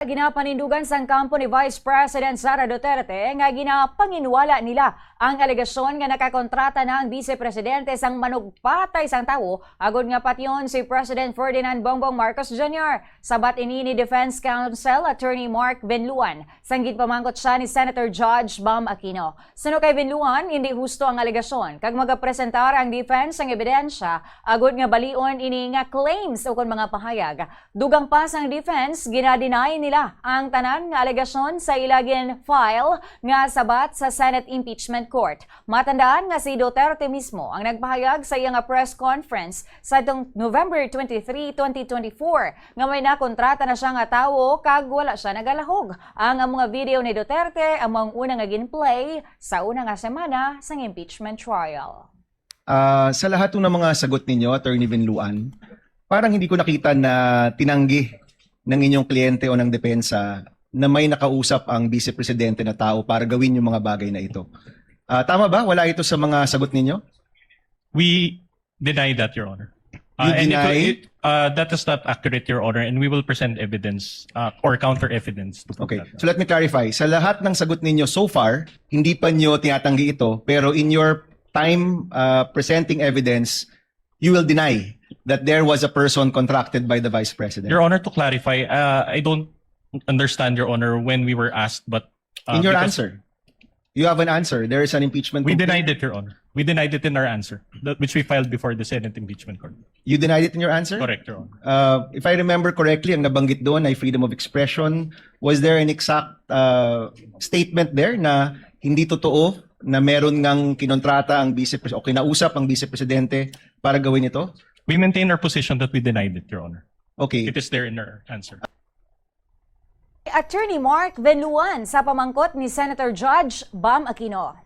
Ginapanindugan sang kampo ni Vice President Sara Duterte nga ginapanginwala nila ang alegasyon nga nakakontrata na ang Vice Presidente sang manugpatay sang tawo agod nga patyon si President Ferdinand Bongbong Marcos Jr. Sabat ini ni Defense Counsel Attorney Mark Benluan sanggid pamangkot siya ni Senator Judge Bam Aquino. Suno kay Benluan, hindi husto ang alegasyon kag magapresentar ang defense ang ebidensya agod nga balion ini nga claims o kon mga pahayag. Dugang pa sang defense ginadeny nila ang tanan nga alegasyon sa ilagin file nga sabat sa Senate Impeachment Court. Matandaan nga si Duterte mismo ang nagpahayag sa iyang press conference sa November 23, 2024 nga may nakontrata na siya nga tawo kag wala siya nagalahog. Ang mga video ni Duterte among unang nga ginplay sa unang nga semana sang impeachment trial. Sa lahat ng mga sagot ninyo, Attorney Benluan, parang hindi ko nakita na tinanggi ng inyong kliyente o ng depensa na may nakausap ang Vice Presidente na tao para gawin yung mga bagay na ito. Tama ba? Wala ito sa mga sagot ninyo? We deny that, Your Honor. You deny? That is not accurate, Your Honor, and we will present evidence or counter evidence to prove Okay. that. So let me clarify. Sa lahat ng sagot ninyo so far, hindi pa nyo tinatanggi ito, pero in your time presenting evidence, you will deny that there was a person contracted by the Vice President. Your Honor, to clarify, I don't understand, Your Honor, when we were asked, but In your because answer, you have an answer. There is an impeachment we complaint. denied it, Your Honor. We denied it in our answer, which we filed before the Senate Impeachment Court. You denied it in your answer? Correct, Your Honor. If I remember correctly, ang nabanggit doon ay freedom of expression. Was there an exact statement there na hindi totoo na meron ngang kinontrata ang o kinausap ang Vice Presidente para gawin ito? We maintain our position that we denied it, Your Honor. Okay. It is there in our answer. Attorney Mark Benluan sa pamangkot ni Senator Judge Bam Aquino.